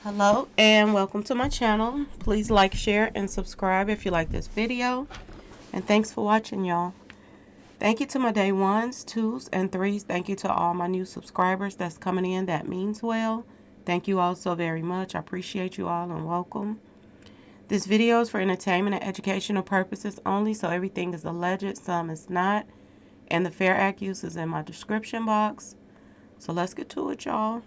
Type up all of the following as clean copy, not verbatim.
Hello and welcome to my channel. Please like, share, and subscribe if you like this video. And thanks for watching, y'all. Thank you to my day ones, twos, and threes. Thank you to all my new subscribers that's coming in. That means well. Thank you all so very much. I appreciate you all and welcome. This video is for entertainment and educational purposes only, so everything is alleged, some is not. And the Fair Act use is in my description box. So let's get to it, y'all.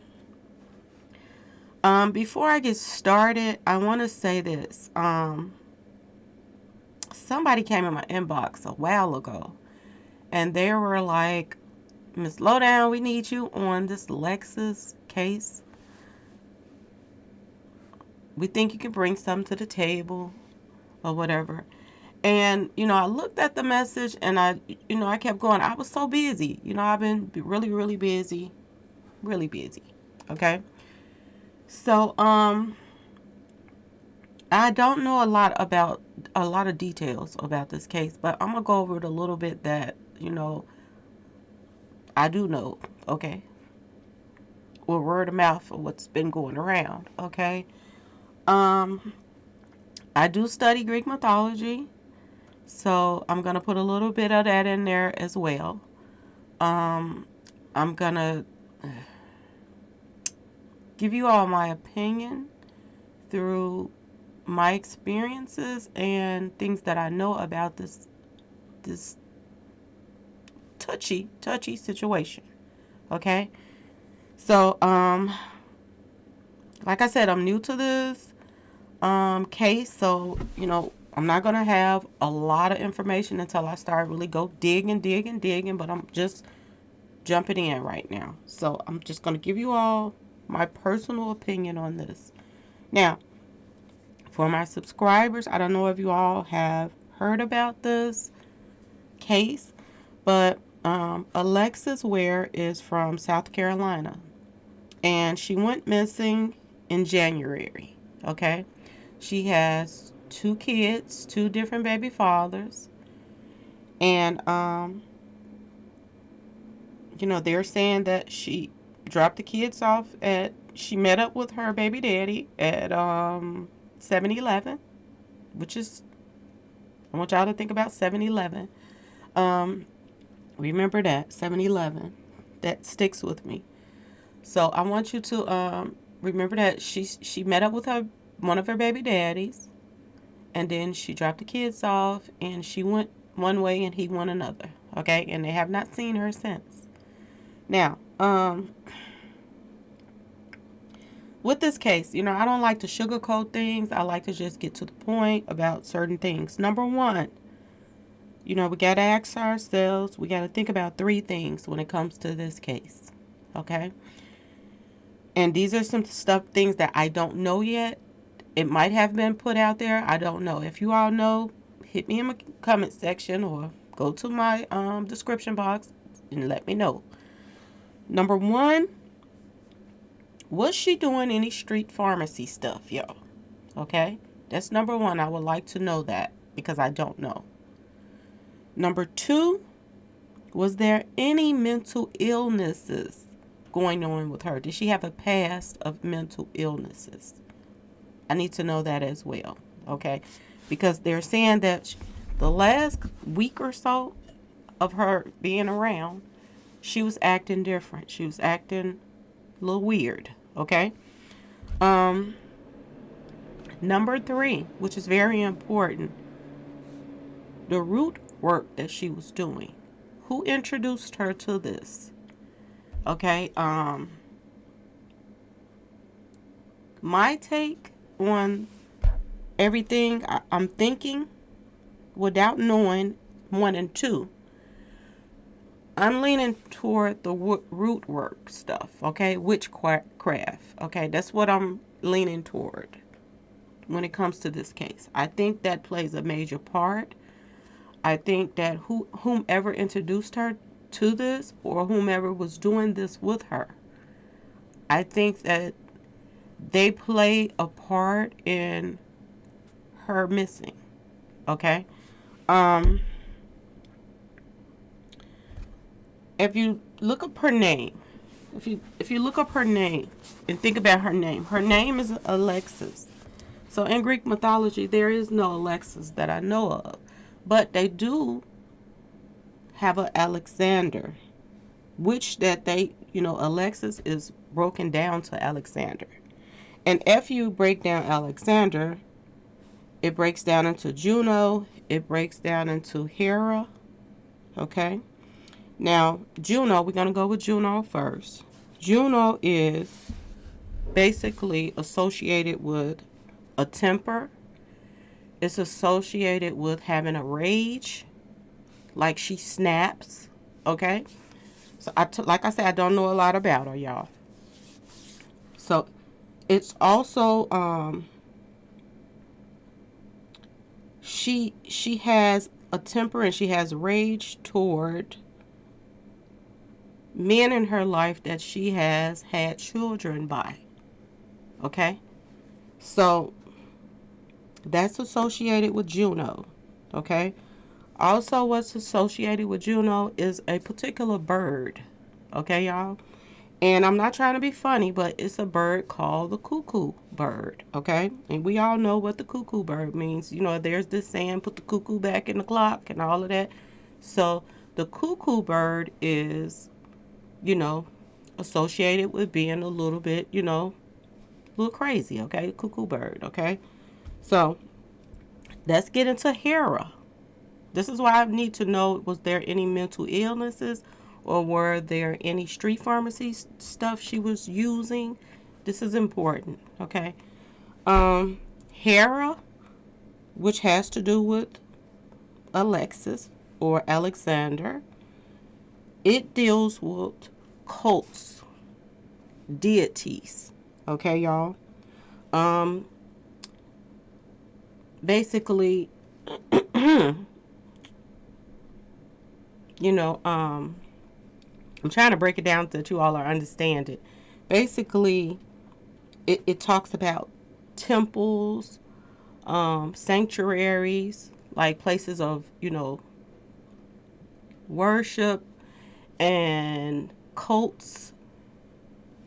Before I get started, I want to say this. Somebody came in my inbox a while ago, and they were like, Miss Lowdown, we need you on this Lexus case. We think you can bring something to the table or whatever. And, I looked at the message and I kept going. I was so busy. I've been really, really busy. Really busy. Okay. So, I don't know a lot of details about this case, but I'm going to go over it a little bit that, I do know, okay? Or word of mouth of what's been going around, okay? I do study Greek mythology, so I'm going to put a little bit of that in there as well. I'm going to give you all my opinion through my experiences and things that I know about this touchy situation. Okay? So, like I said, I'm new to this case, so, I'm not going to have a lot of information until I start really go digging, but I'm just jumping in right now. So, I'm just going to give you all my personal opinion on this. Now, for my subscribers, I don't know if you all have heard about this case, but Alexis Ware is from South Carolina, and she went missing in January, okay? She has 2 kids, 2 different baby fathers, and, they're saying that she dropped the kids off she met up with her baby daddy at 7-Eleven, which is, I want y'all to think about 7-Eleven. Remember that, 7-Eleven. That sticks with me. So I want you to remember that she met up with one of her baby daddies, and then she dropped the kids off, and she went one way and he went another. Okay, and they have not seen her since. Now, with this case, I don't like to sugarcoat things. I like to just get to the point about certain things. Number one, we got to ask ourselves, we got to think about 3 things when it comes to this case. Okay? And these are some things that I don't know yet. It might have been put out there. I don't know. If you all know, hit me in the comment section or go to my description box and let me know. Number 1, was she doing any street pharmacy stuff, y'all? Okay? That's number 1. I would like to know that because I don't know. Number 2, was there any mental illnesses going on with her? Did she have a past of mental illnesses? I need to know that as well. Okay? Because they're saying that the last week or so of her being around, she was acting different. She was acting a little weird. Okay? Number 3, which is very important, the root work that she was doing. Who introduced her to this? Okay? My take on everything, I'm thinking without knowing 1 and 2. I'm leaning toward the root work stuff, okay? Witchcraft, okay? That's what I'm leaning toward when it comes to this case. I think that plays a major part. I think that whomever introduced her to this or whomever was doing this with her, I think that they play a part in her missing, okay? If you look up her name, If you look up her name and think about her name is Alexis. So in Greek mythology, there is no Alexis that I know of, but they do have a Alexander, which that they, Alexis is broken down to Alexander. And if you break down Alexander, it breaks down into Juno, it breaks down into Hera, okay? Now, Juno, we're going to go with Juno first. Juno is basically associated with a temper. It's associated with having a rage, like she snaps, okay? So, like I said, I don't know a lot about her, y'all. So, it's also, she has a temper and she has rage toward men in her life that she has had children by. Okay? So that's associated with Juno. Okay? Also, what's associated with Juno is a particular bird. Okay, y'all? And I'm not trying to be funny, but it's a bird called the cuckoo bird. Okay? And we all know what the cuckoo bird means. There's this saying, put the cuckoo back in the clock and all of that. So the cuckoo bird is, associated with being a little bit, a little crazy, okay? Cuckoo bird, okay? So let's get into Hera. This is why I need to know, was there any mental illnesses or were there any street pharmacy stuff she was using? This is important, okay? Hera, which has to do with Alexis or Alexander, it deals with cults, deities. Okay, y'all. Basically, I'm trying to break it down so that you all are understand it. Basically, it talks about temples, sanctuaries, like places of, worship and cults,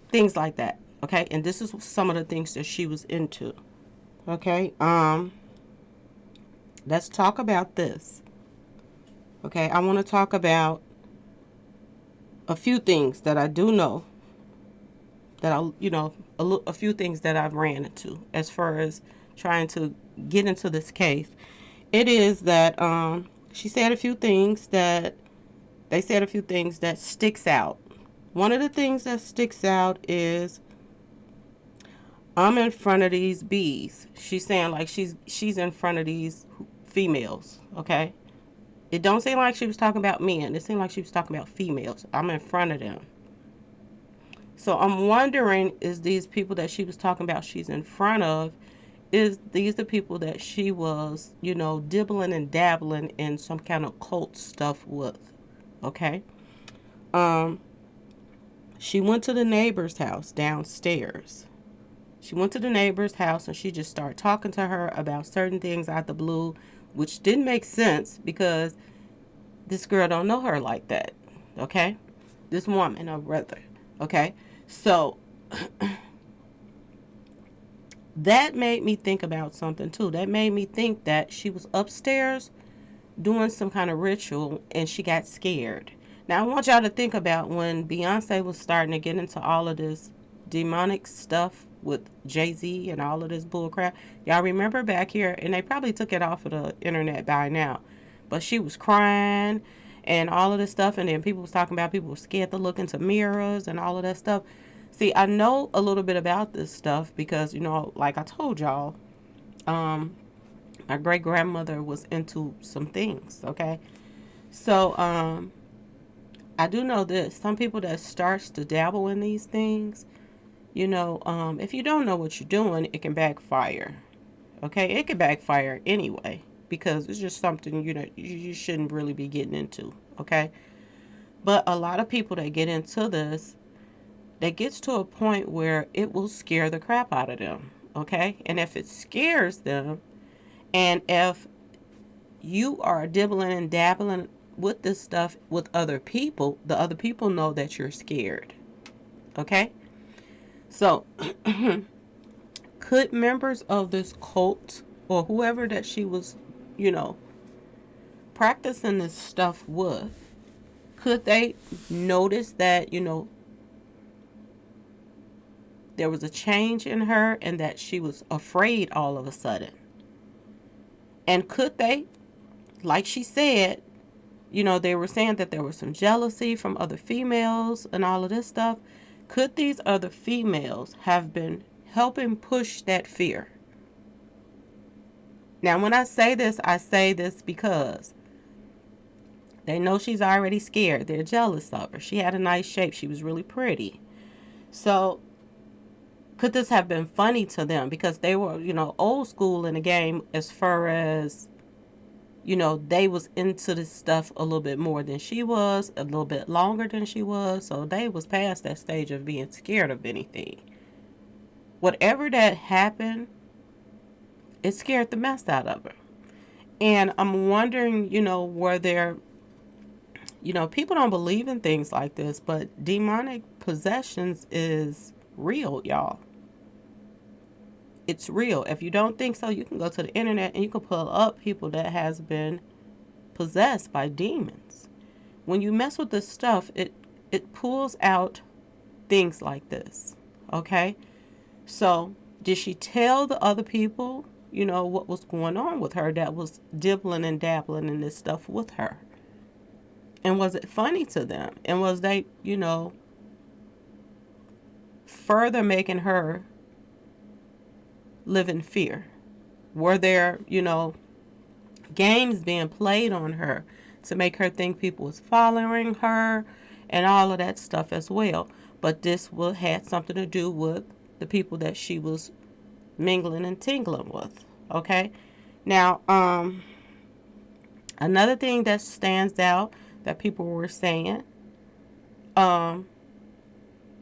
things like that. Okay, and this is some of the things that she was into. Okay, let's talk about this. Okay, I want to talk about a few things that I do know that a few things that I've ran into as far as trying to get into this case. It is that she said a few things that they said a few things that sticks out. One of the things that sticks out is I'm in front of these bees. She's saying like she's in front of these females, okay? It don't seem like she was talking about men. It seemed like she was talking about females. I'm in front of them. So I'm wondering, is these people that she was talking about she's in front of, is these the people that she was, dibbling and dabbling in some kind of cult stuff with? Okay. She went to the neighbor's house downstairs. She went to the neighbor's house and she just started talking to her about certain things out the blue, which didn't make sense because this girl don't know her like that. Okay? This woman, or rather. Okay? So that made me think about something too. That made me think that she was upstairs doing some kind of ritual and she got scared. Now I want y'all to think about when Beyonce was starting to get into all of this demonic stuff with Jay-Z and all of this bullcrap. Y'all remember back here, and they probably took it off of the internet by now, but she was crying and all of this stuff, and then people was talking about people were scared to look into mirrors and all of that stuff. See, I know a little bit about this stuff because, like I told y'all, my great grandmother was into some things, okay? So, I do know this. Some people that starts to dabble in these things, if you don't know what you're doing, it can backfire. Okay, it can backfire anyway because it's just something you shouldn't really be getting into. Okay, but a lot of people that get into this, that gets to a point where it will scare the crap out of them. Okay, and if it scares them, and if you are dibbling and dabbling with this stuff with other people, the other people know that you're scared. Okay? So, could members of this cult or whoever that she was, you know, practicing this stuff with, could they notice that, there was a change in her and that she was afraid all of a sudden? And could they, like she said, they were saying that there was some jealousy from other females and all of this stuff. Could these other females have been helping push that fear? Now, when I say this because they know she's already scared. They're jealous of her. She had a nice shape. She was really pretty. So, could this have been funny to them? Because they were, old school in the game as far as, they was into this stuff a little bit more than she was, a little bit longer than she was. So, they was past that stage of being scared of anything. Whatever that happened, it scared the mess out of her. And I'm wondering, were there, people don't believe in things like this, but demonic possessions is real, y'all. It's real. If you don't think so, you can go to the internet and you can pull up people that has been possessed by demons. When you mess with this stuff, it pulls out things like this. Okay? So, did she tell the other people, what was going on with her that was dibbling and dabbling in this stuff with her? And was it funny to them? And was they, further making her live in fear? Were there, games being played on her to make her think people was following her and all of that stuff as well? But this had something to do with the people that she was mingling and tingling with. Okay? Now, another thing that stands out that people were saying,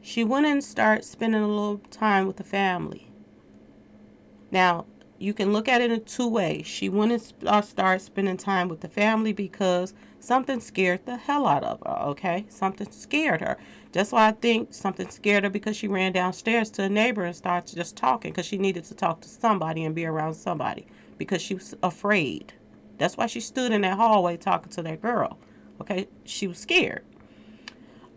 she went and started spending a little time with the family. Now, you can look at it in two ways. She went and started spending time with the family because something scared the hell out of her, okay? Something scared her. That's why I think something scared her, because she ran downstairs to a neighbor and started just talking because she needed to talk to somebody and be around somebody because she was afraid. That's why she stood in that hallway talking to that girl, okay? She was scared.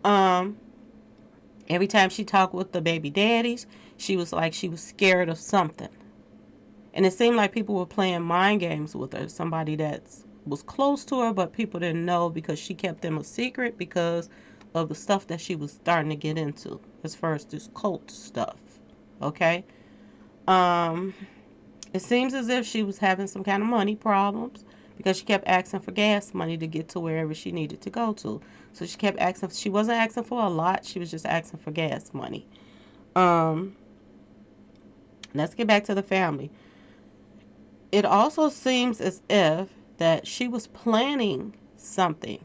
Every time she talked with the baby daddies, she was like she was scared of something. And it seemed like people were playing mind games with her. Somebody that was close to her, but people didn't know because she kept them a secret because of the stuff that she was starting to get into as far as this cult stuff. Okay? It seems as if she was having some kind of money problems because she kept asking for gas money to get to wherever she needed to go to. So she kept asking. She wasn't asking for a lot. She was just asking for gas money. Let's get back to the family. It also seems as if that she was planning something.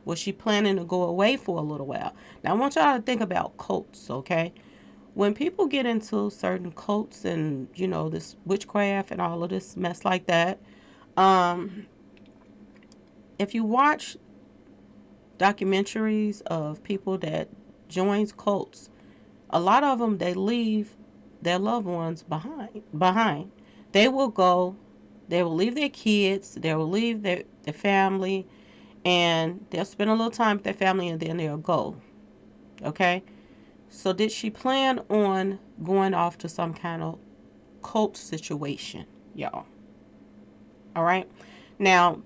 Was she planning to go away for a little while? Now, I want y'all to think about cults, okay? When people get into certain cults and, this witchcraft and all of this mess like that, if you watch documentaries of people that joins cults, a lot of them, they leave their loved ones behind. They will leave their kids, they will leave their family, and they'll spend a little time with their family and then they'll go. Okay? So did she plan on going off to some kind of cult situation, y'all? All right? Now,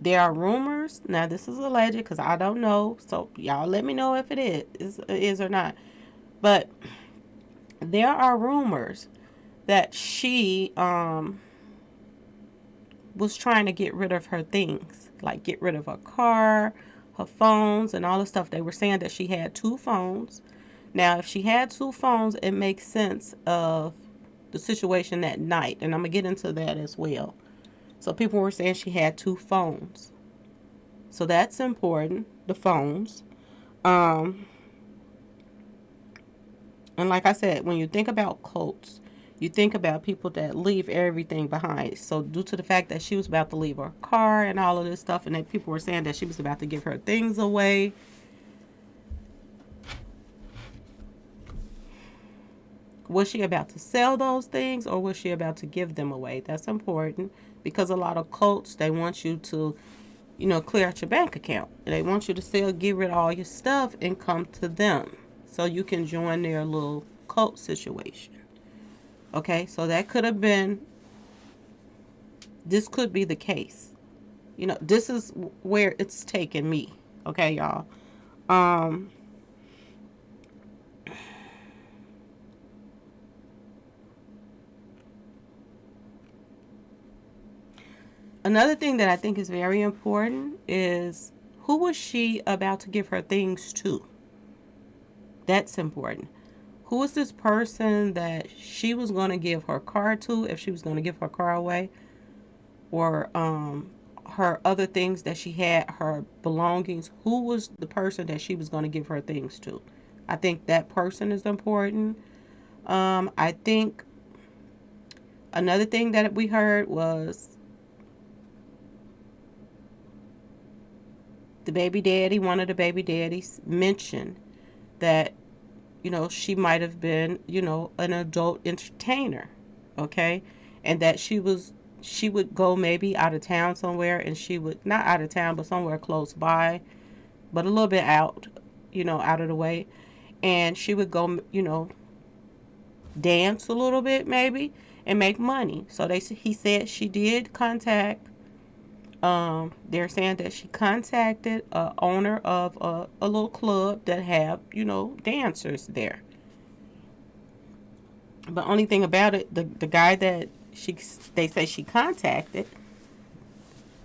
there are rumors. Now, this is alleged because I don't know. So y'all let me know if it is or not. But there are rumors that she was trying to get rid of her things, like get rid of her car, her phones, and all the stuff. They were saying that she had 2 phones. Now, if she had 2 phones, it makes sense of the situation that night, and I'm gonna get into that as well. So people were saying she had 2 phones, so that's important. The phones, and like I said, when you think about cults, you think about people that leave everything behind. So due to the fact that she was about to leave her car and all of this stuff, and that people were saying that she was about to give her things away, Was she about to sell those things, or was she about to give them away? That's important, because a lot of cults, they want you to, clear out your bank account. They want you to sell, get rid of all your stuff, and come to them so you can join their little cult situation. Okay, so that could have been, this could be the case. This is where it's taken me. Okay, y'all. Um, Another thing that I think is very important is, who was she about to give her things to? That's important. Who is this person that she was going to give her car to, if she was going to give her car away? Or her other things that she had, her belongings. Who was the person that she was going to give her things to? I think that person is important. I think another thing that we heard was the baby daddy, one of the baby daddies mentioned that, she might have been, an adult entertainer, okay? And that she would go maybe out of town somewhere, and she would, not out of town, but somewhere close by, but a little bit out, out of the way. And she would go, dance a little bit maybe and make money. So he said she did contact, they're saying that she contacted a owner of a little club that have, dancers there. But only thing about it, the guy that they say she contacted,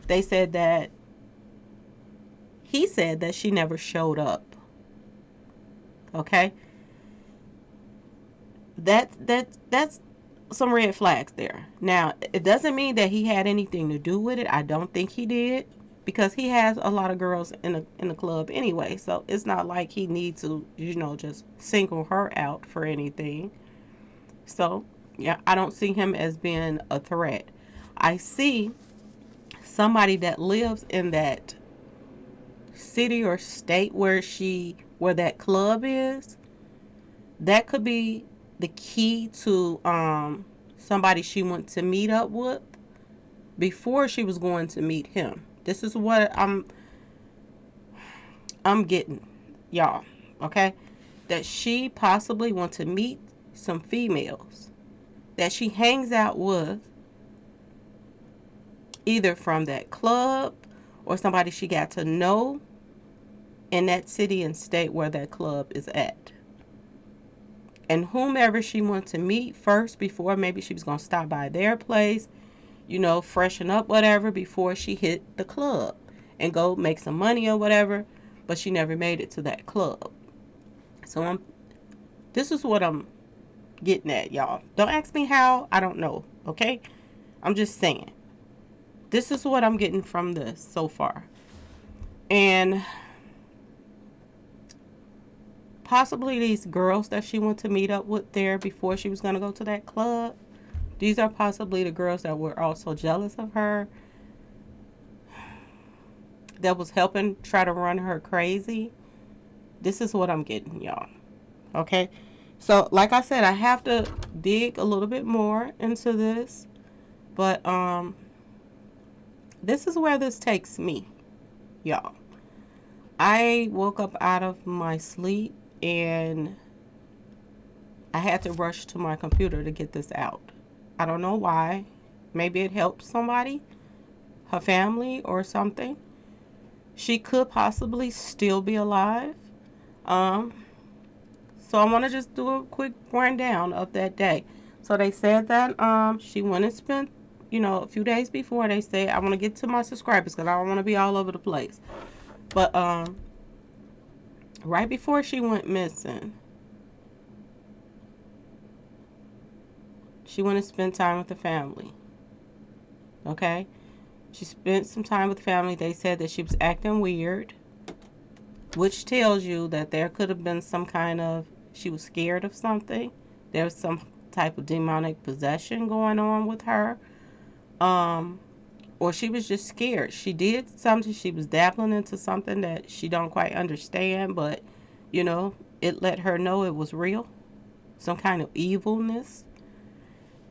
they said that he said that she never showed up. Okay? That's some red flags there. Now, it doesn't mean that he had anything to do with it. I don't think he did, because he has a lot of girls in the club anyway. So it's not like he needs to, just single her out for anything. So, yeah, I don't see him as being a threat. I see somebody that lives in that city or state where that club is. That could be the key to somebody she went to meet up with before she was going to meet him. This is what I'm getting, y'all. Okay, that she possibly went to meet some females that she hangs out with, either from that club or somebody she got to know in that city and state where that club is at. And whomever she wanted to meet first, before maybe she was going to stop by their place, freshen up, whatever, before she hit the club and go make some money or whatever. But she never made it to that club. So this is what I'm getting at, y'all. Don't ask me how. I don't know. Okay? I'm just saying. This is what I'm getting from this so far. And possibly these girls that she went to meet up with there before she was going to go to that club, these are possibly the girls that were also jealous of her, that was helping try to run her crazy. This is what I'm getting, y'all. Okay? So, like I said, I have to dig a little bit more into this. But, this is where this takes me, y'all. I woke up out of my sleep and I had to rush to my computer to get this out. I don't know why. Maybe it helped somebody, her family or something. She could possibly still be alive. So I want to just do a quick rundown of that day. So they said that she went and spent, a few days before. They said, I want to get to my subscribers because I don't want to be all over the place. But right before she went missing, she went and spent time with the family. Okay? She spent some time with the family. They said that she was acting weird, which tells you that there could have been some kind of, she was scared of something. There was some type of demonic possession going on with her. Or she was just scared. She did something. She was dabbling into something that she don't quite understand, but, it let her know it was real. some kind of evilness.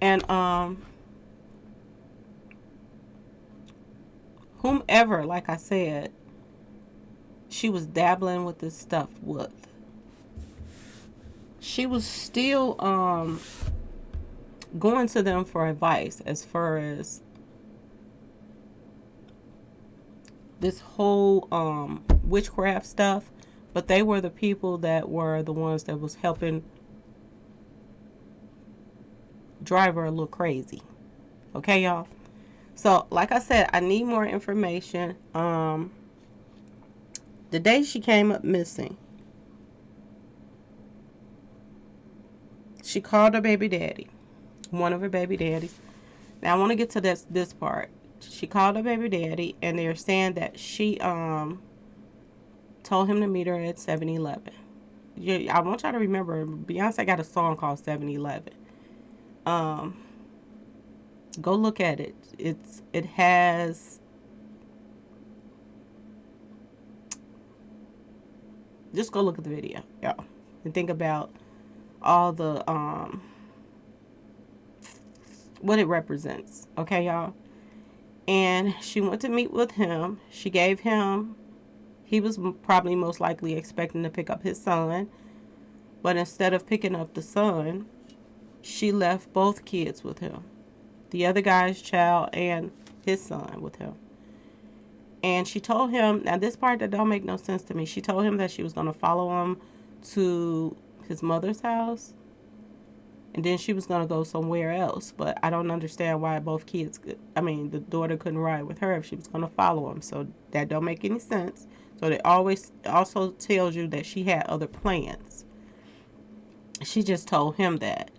And whomever, like I said, she was dabbling with this stuff with, she was still going to them for advice as far as this whole witchcraft stuff. But they were the people that were the ones that was helping drive her a little crazy. Okay, y'all? So, like I said, I need more information. The day she came up missing, she called her baby daddy, one of her baby daddies. Now, I want to get to this part. She called her baby daddy, and they're saying that she told him to meet her at 7-Eleven. Yeah, I want y'all to remember, Beyonce got a song called 7-Eleven. Go look at it. It has, just go look at the video, y'all, and think about all the what it represents. Okay, y'all. And she went to meet with him. She gave him, he was probably most likely expecting to pick up his son, but instead of picking up the son, she left both kids with him, the other guy's child and his son with him. And she told him, now this part that don't make no sense to me, she told him that she was going to follow him to his mother's house, and then she was going to go somewhere else. But I don't understand why both kids the daughter couldn't ride with her if she was going to follow him. So that don't make any sense. So it always also tells you that she had other plans. She just told him that.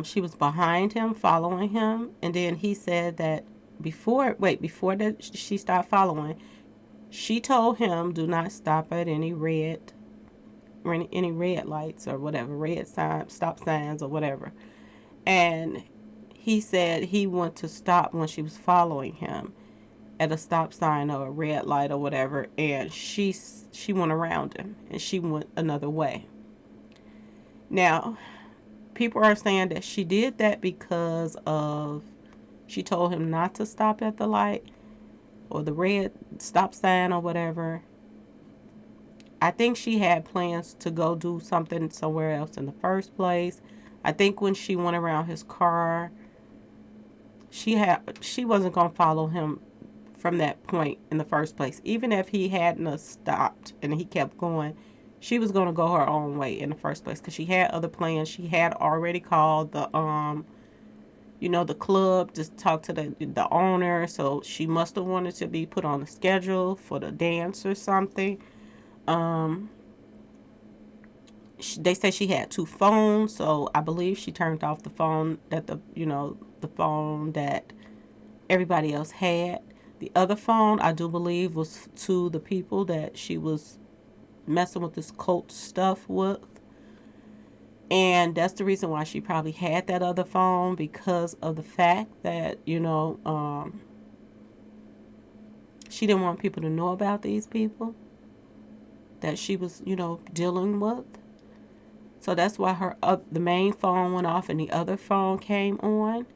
She was behind him, following him, and then he said that before that she stopped following, she told him, do not stop at any red lights or whatever, red signs, stop signs or whatever. And he said he went to stop when she was following him at a stop sign or a red light or whatever, and she went around him and she went another way. Now, people are saying that she did that because of, she told him not to stop at the light or the red stop sign or whatever. I think she had plans to go do something somewhere else in the first place. I think when she went around his car, she wasn't going to follow him from that point in the first place. Even if he hadn't stopped and he kept going, she was going to go her own way in the first place because she had other plans. She had already called the the club to talk to the owner, so she must have wanted to be put on the schedule for the dance or something. They say she had 2 phones, so I believe she turned off the phone that the phone that everybody else had. The other phone, I do believe, was to the people that she was messing with this cult stuff with. And that's the reason why she probably had that other phone, because of the fact that, she didn't want people to know about these people that she was, dealing with. So that's why the main phone went off and the other phone came on.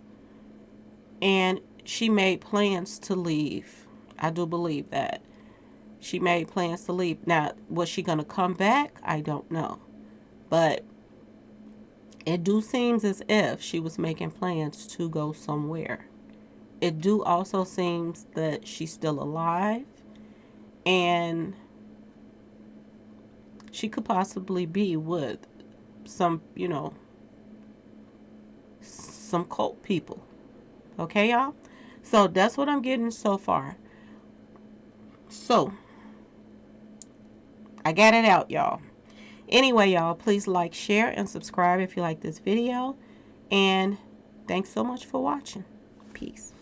And she made plans to leave. I do believe that. She made plans to leave. Now, was she going to come back? I don't know. But it do seems as if she was making plans to go somewhere. It do also seems that she's still alive. And she could possibly be with some, some cult people. Okay, y'all? So that's what I'm getting so far. So I got it out, y'all. Anyway, y'all, please like, share, and subscribe if you like this video. And thanks so much for watching. Peace.